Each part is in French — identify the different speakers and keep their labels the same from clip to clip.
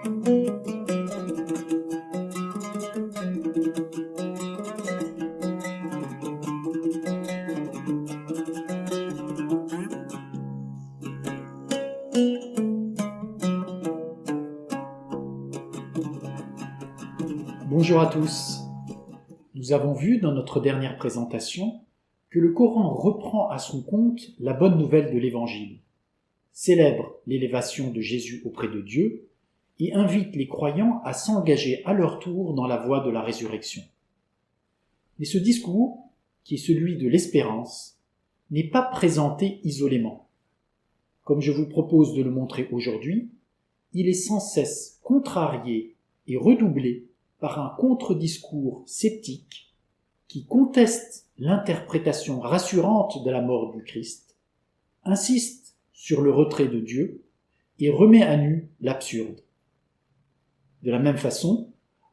Speaker 1: Bonjour à tous. Nous avons vu dans notre dernière présentation que le Coran reprend à son compte la bonne nouvelle de l'Évangile, célèbre l'élévation de Jésus auprès de Dieu et invite les croyants à s'engager à leur tour dans la voie de la résurrection. Mais ce discours, qui est celui de l'espérance, n'est pas présenté isolément. Comme je vous propose de le montrer aujourd'hui, il est sans cesse contrarié et redoublé par un contre-discours sceptique qui conteste l'interprétation rassurante de la mort du Christ, insiste sur le retrait de Dieu et remet à nu l'absurde. De la même façon,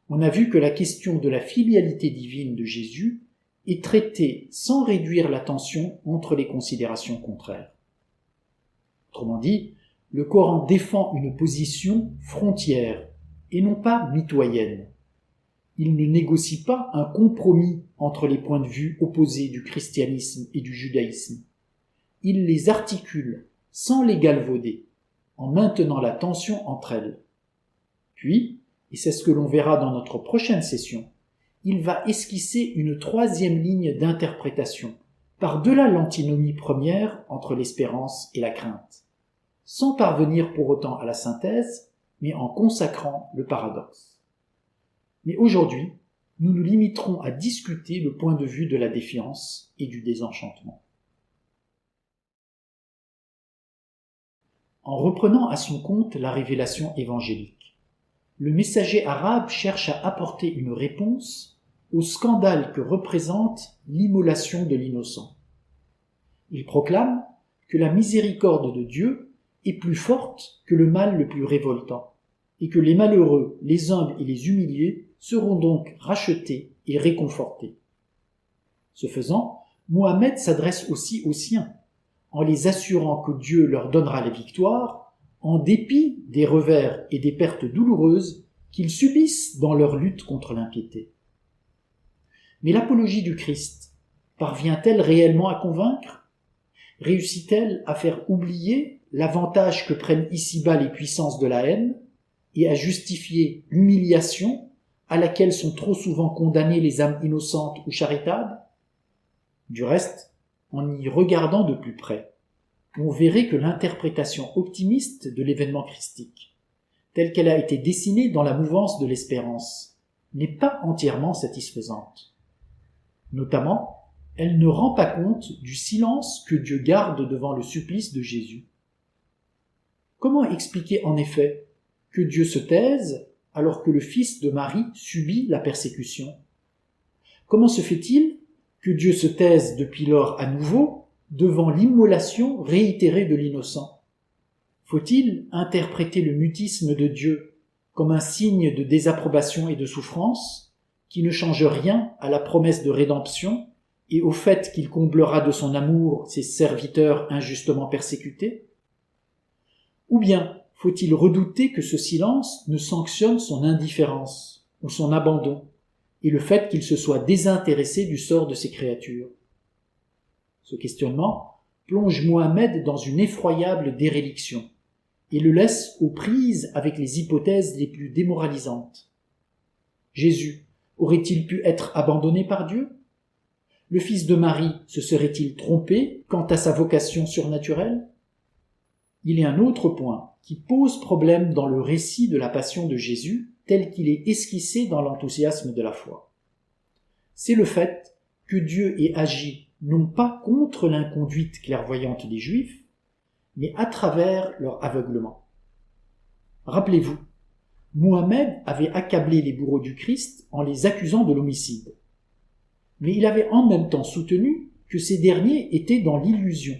Speaker 1: on a vu que la question de la filialité divine de Jésus est traitée sans réduire la tension entre les considérations contraires. Autrement dit, le Coran défend une position frontière et non pas mitoyenne. Il ne négocie pas un compromis entre les points de vue opposés du christianisme et du judaïsme. Il les articule sans les galvauder, en maintenant la tension entre elles. Puis, et c'est ce que l'on verra dans notre prochaine session, il va esquisser une troisième ligne d'interprétation, par-delà l'antinomie première entre l'espérance et la crainte, sans parvenir pour autant à la synthèse, mais en consacrant le paradoxe. Mais aujourd'hui, nous nous limiterons à discuter le point de vue de la défiance et du désenchantement. En reprenant à son compte la révélation évangélique, le messager arabe cherche à apporter une réponse au scandale que représente l'immolation de l'innocent. Il proclame que la miséricorde de Dieu est plus forte que le mal le plus révoltant, et que les malheureux, les humbles et les humiliés seront donc rachetés et réconfortés. Ce faisant, Mohammed s'adresse aussi aux siens, en les assurant que Dieu leur donnera la victoire, en dépit des revers et des pertes douloureuses qu'ils subissent dans leur lutte contre l'impiété. Mais l'apologie du Christ parvient-elle réellement à convaincre ? Réussit-elle à faire oublier l'avantage que prennent ici-bas les puissances de la haine et à justifier l'humiliation à laquelle sont trop souvent condamnées les âmes innocentes ou charitables ? Du reste, en y regardant de plus près, on verrait que l'interprétation optimiste de l'événement christique, telle qu'elle a été dessinée dans la mouvance de l'espérance, n'est pas entièrement satisfaisante. Notamment, elle ne rend pas compte du silence que Dieu garde devant le supplice de Jésus. Comment expliquer en effet que Dieu se taise alors que le fils de Marie subit la persécution ? Comment se fait-il que Dieu se taise depuis lors à nouveau devant l'immolation réitérée de l'innocent ? Faut-il interpréter le mutisme de Dieu comme un signe de désapprobation et de souffrance qui ne change rien à la promesse de rédemption et au fait qu'il comblera de son amour ses serviteurs injustement persécutés ? Ou bien faut-il redouter que ce silence ne sanctionne son indifférence ou son abandon et le fait qu'il se soit désintéressé du sort de ses créatures ? Ce questionnement plonge Mohammed dans une effroyable déréliction et le laisse aux prises avec les hypothèses les plus démoralisantes. Jésus aurait-il pu être abandonné par Dieu ? Le fils de Marie se serait-il trompé quant à sa vocation surnaturelle ? Il y a un autre point qui pose problème dans le récit de la passion de Jésus tel qu'il est esquissé dans l'enthousiasme de la foi. C'est le fait que Dieu ait agi non pas contre l'inconduite clairvoyante des Juifs, mais à travers leur aveuglement. Rappelez-vous, Mohammed avait accablé les bourreaux du Christ en les accusant de l'homicide. Mais il avait en même temps soutenu que ces derniers étaient dans l'illusion,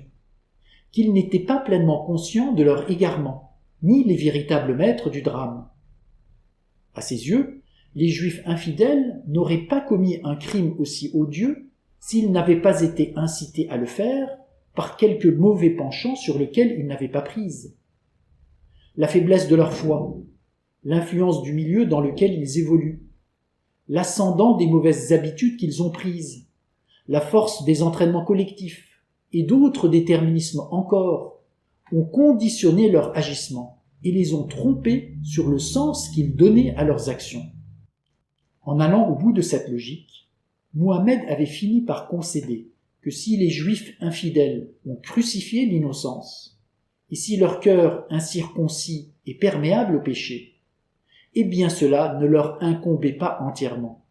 Speaker 1: qu'ils n'étaient pas pleinement conscients de leur égarement, ni les véritables maîtres du drame. À ses yeux, les Juifs infidèles n'auraient pas commis un crime aussi odieux s'ils n'avaient pas été incités à le faire par quelque mauvais penchant sur lequel ils n'avaient pas prise. La faiblesse de leur foi, l'influence du milieu dans lequel ils évoluent, l'ascendant des mauvaises habitudes qu'ils ont prises, la force des entraînements collectifs et d'autres déterminismes encore ont conditionné leur agissement et les ont trompés sur le sens qu'ils donnaient à leurs actions. En allant au bout de cette logique, Mohammed avait fini par concéder que si les Juifs infidèles ont crucifié l'innocence, et si leur cœur incirconcis est perméable au péché, eh bien cela ne leur incombait pas entièrement.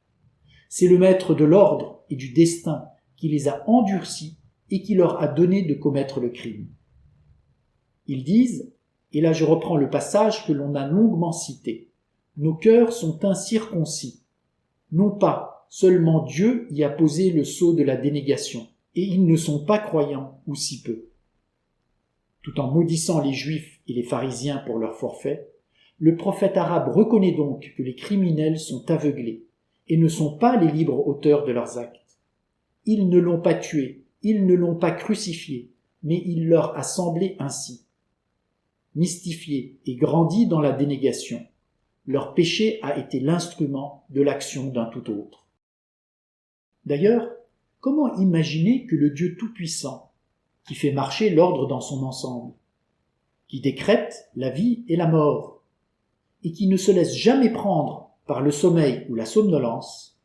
Speaker 1: C'est le maître de l'ordre et du destin qui les a endurcis et qui leur a donné de commettre le crime. Ils disent, et là je reprends le passage que l'on a longuement cité, « Nos cœurs sont incirconcis. » Non pas seulement Dieu y a posé le sceau de la dénégation, et ils ne sont pas croyants, ou si peu. Tout en maudissant les Juifs et les pharisiens pour leur forfait, le prophète arabe reconnaît donc que les criminels sont aveuglés et ne sont pas les libres auteurs de leurs actes. Ils ne l'ont pas tué, ils ne l'ont pas crucifié, mais il leur a semblé ainsi. Mystifiés et grandis dans la dénégation, leur péché a été l'instrument de l'action d'un tout autre. D'ailleurs, comment imaginer que le Dieu Tout-Puissant, qui fait marcher l'ordre dans son ensemble, qui décrète la vie et la mort, et qui ne se laisse jamais prendre par le sommeil ou la somnolence,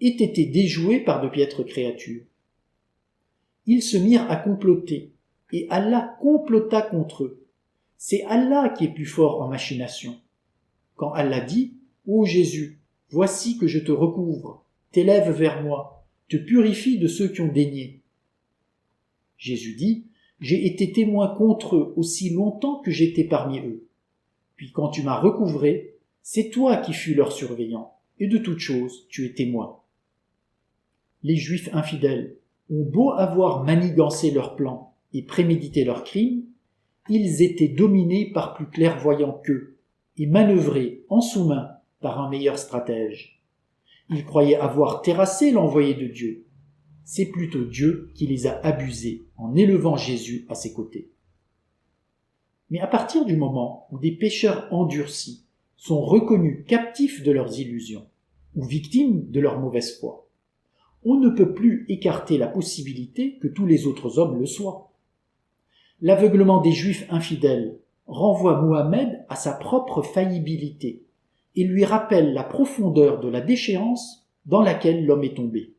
Speaker 1: ait été déjoué par de piètres créatures? Ils se mirent à comploter, et Allah complota contre eux. C'est Allah qui est plus fort en machination. Quand Allah dit « Ô Jésus, voici que je te recouvre, t'élève vers moi, te purifie de ceux qui ont dénié. » Jésus dit « J'ai été témoin contre eux aussi longtemps que j'étais parmi eux. Puis quand tu m'as recouvré, c'est toi qui fus leur surveillant, et de toute chose tu es témoin. » Les Juifs infidèles ont beau avoir manigancé leurs plans et prémédité leurs crimes, ils étaient dominés par plus clairvoyants qu'eux et manœuvrés en sous-main par un meilleur stratège. Ils croyaient avoir terrassé l'envoyé de Dieu. C'est plutôt Dieu qui les a abusés en élevant Jésus à ses côtés. Mais à partir du moment où des pécheurs endurcis sont reconnus captifs de leurs illusions ou victimes de leur mauvaise foi, on ne peut plus écarter la possibilité que tous les autres hommes le soient. L'aveuglement des Juifs infidèles renvoie Mohammed à sa propre faillibilité et lui rappelle la profondeur de la déchéance dans laquelle l'homme est tombé.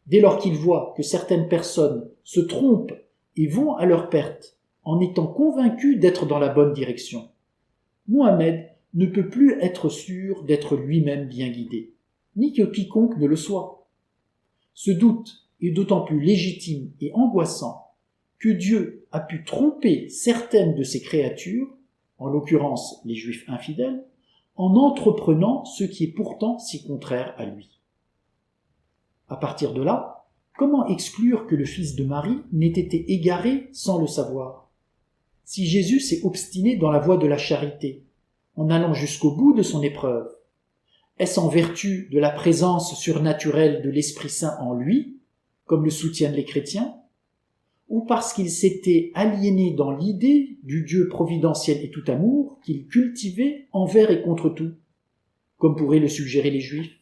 Speaker 1: Dès lors qu'il voit que certaines personnes se trompent et vont à leur perte en étant convaincus d'être dans la bonne direction, Mohammed ne peut plus être sûr d'être lui-même bien guidé, ni que quiconque ne le soit. Ce doute est d'autant plus légitime et angoissant que Dieu a pu tromper certaines de ses créatures, en l'occurrence les Juifs infidèles, en entreprenant ce qui est pourtant si contraire à lui. À partir de là, comment exclure que le fils de Marie n'ait été égaré sans le savoir? Si Jésus s'est obstiné dans la voie de la charité, en allant jusqu'au bout de son épreuve, est-ce en vertu de la présence surnaturelle de l'Esprit Saint en lui, comme le soutiennent les chrétiens, ou parce qu'il s'était aliéné dans l'idée du Dieu providentiel et tout amour qu'il cultivait envers et contre tout, comme pourraient le suggérer les Juifs?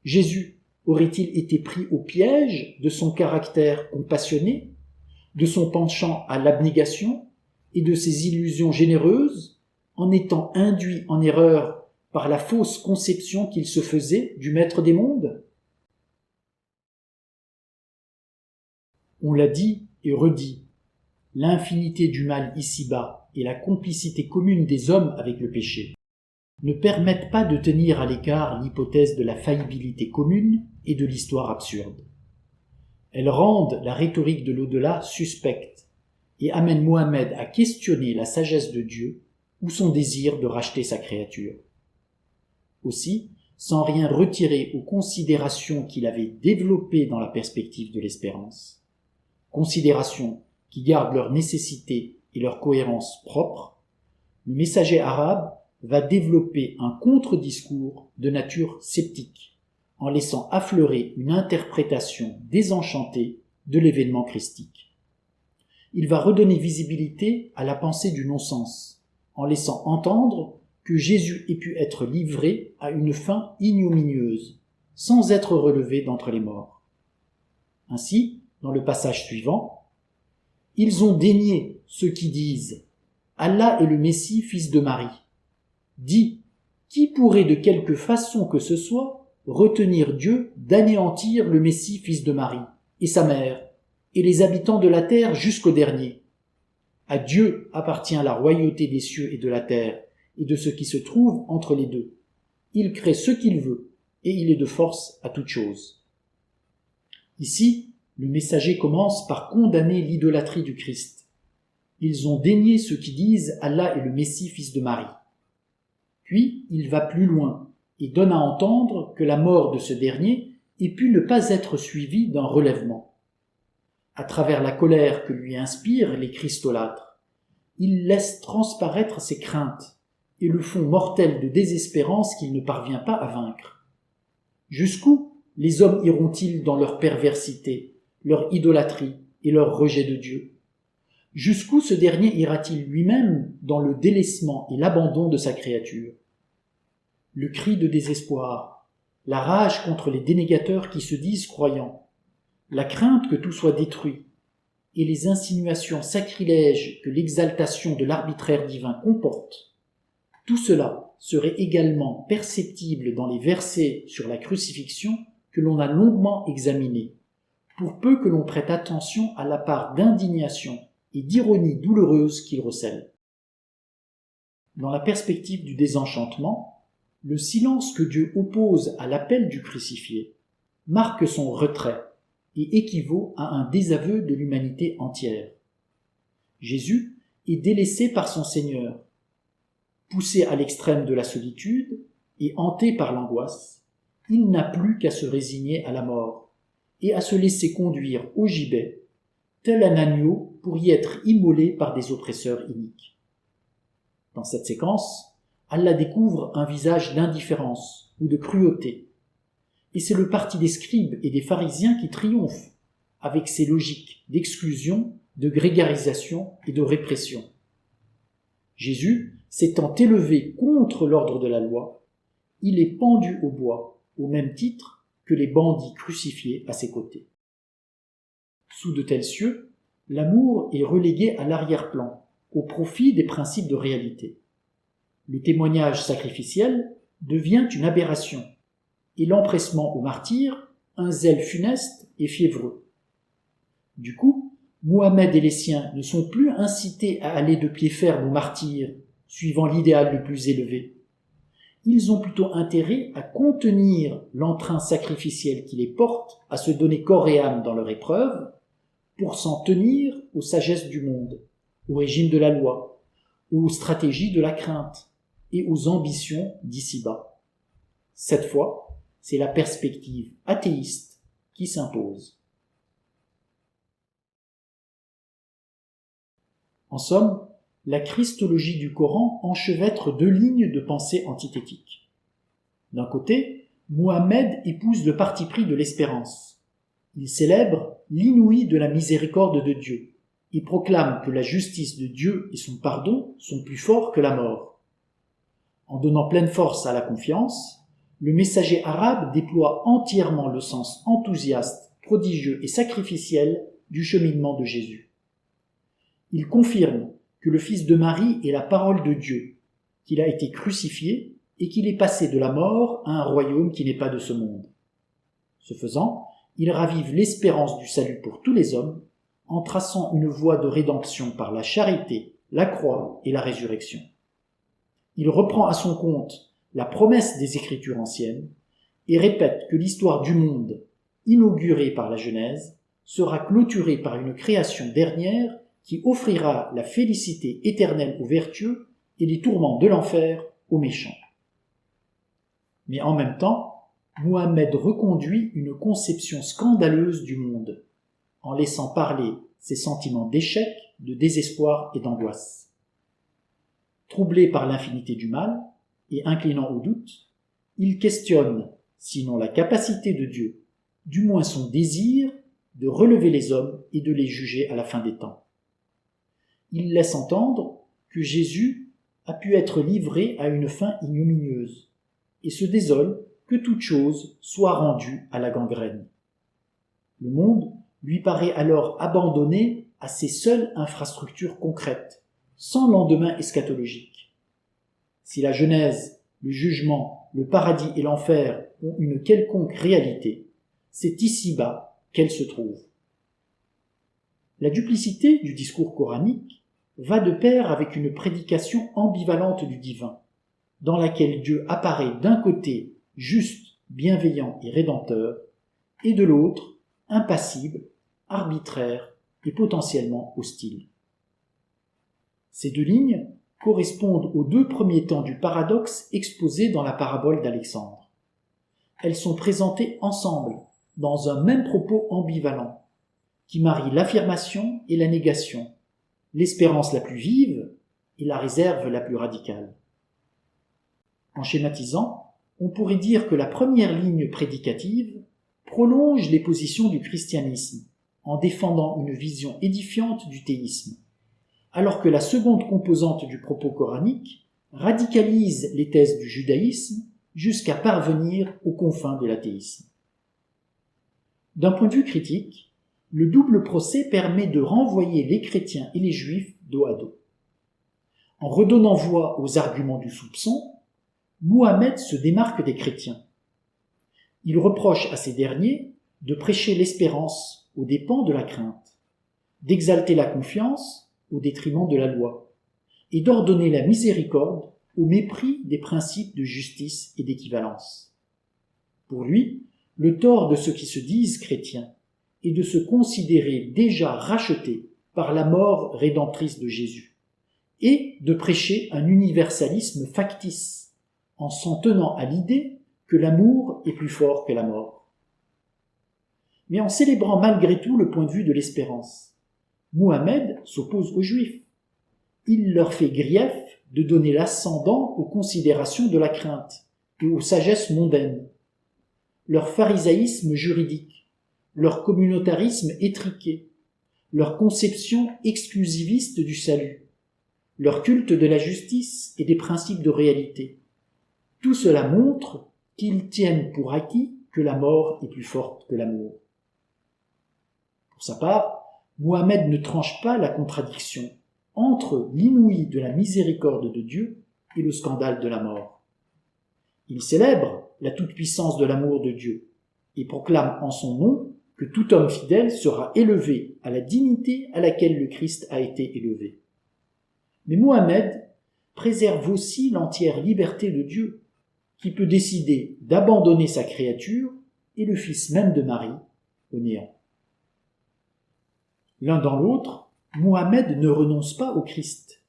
Speaker 1: Jésus aurait-il été pris au piège de son caractère compassionné, de son penchant à l'abnégation et de ses illusions généreuses, en étant induit en erreur par la fausse conception qu'il se faisait du Maître des mondes? On l'a dit et redit, l'infinité du mal ici-bas et la complicité commune des hommes avec le péché ne permettent pas de tenir à l'écart l'hypothèse de la faillibilité commune et de l'histoire absurde. Elles rendent la rhétorique de l'au-delà suspecte et amènent Mohammed à questionner la sagesse de Dieu ou son désir de racheter sa créature. Aussi, sans rien retirer aux considérations qu'il avait développées dans la perspective de l'espérance, considérations qui gardent leur nécessité et leur cohérence propre, le messager arabe va développer un contre-discours de nature sceptique, en laissant affleurer une interprétation désenchantée de l'événement christique. Il va redonner visibilité à la pensée du non-sens, en laissant entendre que Jésus ait pu être livré à une fin ignominieuse, sans être relevé d'entre les morts. Ainsi, dans le passage suivant, « Ils ont dénié ceux qui disent « Allah est le Messie, fils de Marie ». Dit, qui pourrait de quelque façon que ce soit retenir Dieu d'anéantir le Messie, fils de Marie, et sa mère, et les habitants de la terre jusqu'au dernier? À Dieu appartient la royauté des cieux et de la terre, et de ce qui se trouve entre les deux. Il crée ce qu'il veut, et il est de force à toute chose. Ici, le messager commence par condamner l'idolâtrie du Christ. Ils ont dénié ceux qui disent Allah est le Messie, fils de Marie. Puis, il va plus loin et donne à entendre que la mort de ce dernier ait pu ne pas être suivie d'un relèvement. À travers la colère que lui inspirent les christolâtres, il laisse transparaître ses craintes et le fond mortel de désespérance qu'il ne parvient pas à vaincre. Jusqu'où les hommes iront-ils dans leur perversité, leur idolâtrie et leur rejet de Dieu? Jusqu'où ce dernier ira-t-il lui-même dans le délaissement et l'abandon de sa créature? Le cri de désespoir, la rage contre les dénégateurs qui se disent croyants, la crainte que tout soit détruit, et les insinuations sacrilèges que l'exaltation de l'arbitraire divin comporte, tout cela serait également perceptible dans les versets sur la crucifixion que l'on a longuement examinés, pour peu que l'on prête attention à la part d'indignation et d'ironie douloureuse qu'il recèle. Dans la perspective du désenchantement, le silence que Dieu oppose à l'appel du crucifié marque son retrait et équivaut à un désaveu de l'humanité entière. Jésus est délaissé par son Seigneur. Poussé à l'extrême de la solitude et hanté par l'angoisse, il n'a plus qu'à se résigner à la mort et à se laisser conduire au gibet, tel un agneau pour y être immolé par des oppresseurs iniques. Dans cette séquence, Allah découvre un visage d'indifférence ou de cruauté, et c'est le parti des scribes et des pharisiens qui triomphe, avec ses logiques d'exclusion, de grégarisation et de répression. Jésus, s'étant élevé contre l'ordre de la loi, il est pendu au bois, au même titre que les bandits crucifiés à ses côtés. Sous de tels cieux, l'amour est relégué à l'arrière-plan, au profit des principes de réalité. Le témoignage sacrificiel devient une aberration, et l'empressement au martyre un zèle funeste et fiévreux. Du coup, Mohammed et les siens ne sont plus incités à aller de pied ferme au martyre, suivant l'idéal le plus élevé. Ils ont plutôt intérêt à contenir l'entrain sacrificiel qui les porte à se donner corps et âme dans leur épreuve, pour s'en tenir aux sagesses du monde, au régime de la loi, aux stratégies de la crainte et aux ambitions d'ici-bas. Cette fois, c'est la perspective athéiste qui s'impose. En somme, la christologie du Coran enchevêtre deux lignes de pensée antithétiques. D'un côté, Mohammed épouse le parti pris de l'espérance. Il célèbre l'inouï de la miséricorde de Dieu et proclame que la justice de Dieu et son pardon sont plus forts que la mort. En donnant pleine force à la confiance, le messager arabe déploie entièrement le sens enthousiaste, prodigieux et sacrificiel du cheminement de Jésus. Il confirme que le Fils de Marie est la parole de Dieu, qu'il a été crucifié et qu'il est passé de la mort à un royaume qui n'est pas de ce monde. Ce faisant, il ravive l'espérance du salut pour tous les hommes en traçant une voie de rédemption par la charité, la croix et la résurrection. Il reprend à son compte la promesse des Écritures anciennes et répète que l'histoire du monde, inaugurée par la Genèse, sera clôturée par une création dernière qui offrira la félicité éternelle aux vertueux et les tourments de l'enfer aux méchants. Mais en même temps, Mohammed reconduit une conception scandaleuse du monde, en laissant parler ses sentiments d'échec, de désespoir et d'angoisse. Troublé par l'infinité du mal, et inclinant au doute, il questionne, sinon la capacité de Dieu, du moins son désir de relever les hommes et de les juger à la fin des temps. Il laisse entendre que Jésus a pu être livré à une fin ignominieuse, et se désole que toute chose soit rendue à la gangrène. Le monde lui paraît alors abandonné à ses seules infrastructures concrètes, sans lendemain eschatologique. Si la Genèse, le jugement, le paradis et l'enfer ont une quelconque réalité, c'est ici-bas qu'elle se trouve. La duplicité du discours coranique va de pair avec une prédication ambivalente du divin, dans laquelle Dieu apparaît d'un côté juste, bienveillant et rédempteur, et de l'autre impassible, arbitraire et potentiellement hostile. Ces deux lignes correspondent aux deux premiers temps du paradoxe exposé dans la parabole d'Alexandre. Elles sont présentées ensemble, dans un même propos ambivalent, qui marie l'affirmation et la négation, l'espérance la plus vive et la réserve la plus radicale. En schématisant, on pourrait dire que la première ligne prédicative prolonge les positions du christianisme en défendant une vision édifiante du théisme, alors que la seconde composante du propos coranique radicalise les thèses du judaïsme jusqu'à parvenir aux confins de l'athéisme. D'un point de vue critique, le double procès permet de renvoyer les chrétiens et les juifs dos à dos. En redonnant voix aux arguments du soupçon, Mohammed se démarque des chrétiens. Il reproche à ces derniers de prêcher l'espérance aux dépens de la crainte, d'exalter la confiance au détriment de la loi, et d'ordonner la miséricorde au mépris des principes de justice et d'équivalence. Pour lui, le tort de ceux qui se disent chrétiens est de se considérer déjà rachetés par la mort rédemptrice de Jésus, et de prêcher un universalisme factice, en s'en tenant à l'idée que l'amour est plus fort que la mort. Mais en célébrant malgré tout le point de vue de l'espérance, Mohammed s'oppose aux Juifs. Il leur fait grief de donner l'ascendant aux considérations de la crainte et aux sagesses mondaines. Leur pharisaïsme juridique, leur communautarisme étriqué, leur conception exclusiviste du salut, leur culte de la justice et des principes de réalité. Tout cela montre qu'ils tiennent pour acquis que la mort est plus forte que l'amour. Pour sa part, Mohammed ne tranche pas la contradiction entre l'inouï de la miséricorde de Dieu et le scandale de la mort. Il célèbre la toute-puissance de l'amour de Dieu et proclame en son nom que tout homme fidèle sera élevé à la dignité à laquelle le Christ a été élevé. Mais Mohammed préserve aussi l'entière liberté de Dieu, qui peut décider d'abandonner sa créature et le fils même de Marie au néant. L'un dans l'autre, Mohammed ne renonce pas au Christ.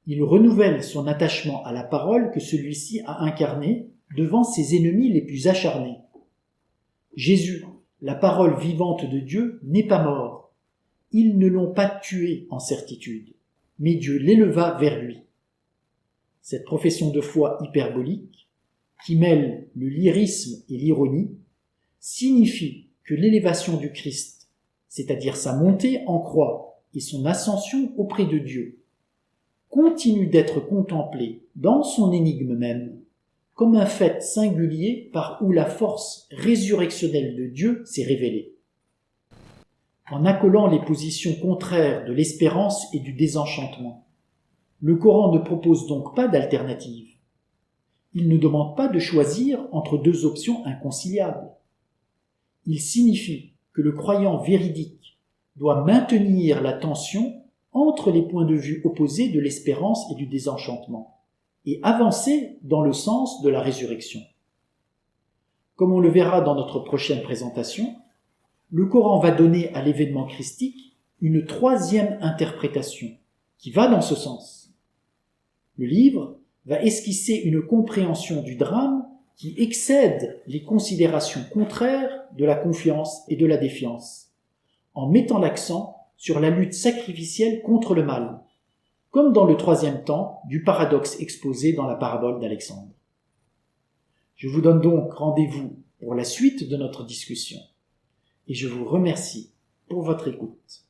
Speaker 1: Il renouvelle son attachement à la parole que celui-ci a incarnée devant ses ennemis les plus acharnés. Jésus, la parole vivante de Dieu, n'est pas mort. Ils ne l'ont pas tué en certitude, mais Dieu l'éleva vers lui. Cette profession de foi hyperbolique, qui mêle le lyrisme et l'ironie, signifie que l'élévation du Christ, c'est-à-dire sa montée en croix et son ascension auprès de Dieu, continue d'être contemplée dans son énigme même comme un fait singulier par où la force résurrectionnelle de Dieu s'est révélée. En accolant les positions contraires de l'espérance et du désenchantement, le Coran ne propose donc pas d'alternative. Il ne demande pas de choisir entre deux options inconciliables. Il signifie que le croyant véridique doit maintenir la tension entre les points de vue opposés de l'espérance et du désenchantement, et avancer dans le sens de la résurrection. Comme on le verra dans notre prochaine présentation, le Coran va donner à l'événement christique une troisième interprétation qui va dans ce sens. Le livre va esquisser une compréhension du drame qui excède les considérations contraires de la confiance et de la défiance, en mettant l'accent sur la lutte sacrificielle contre le mal, comme dans le troisième temps du paradoxe exposé dans la parabole d'Alexandre. Je vous donne donc rendez-vous pour la suite de notre discussion, et je vous remercie pour votre écoute.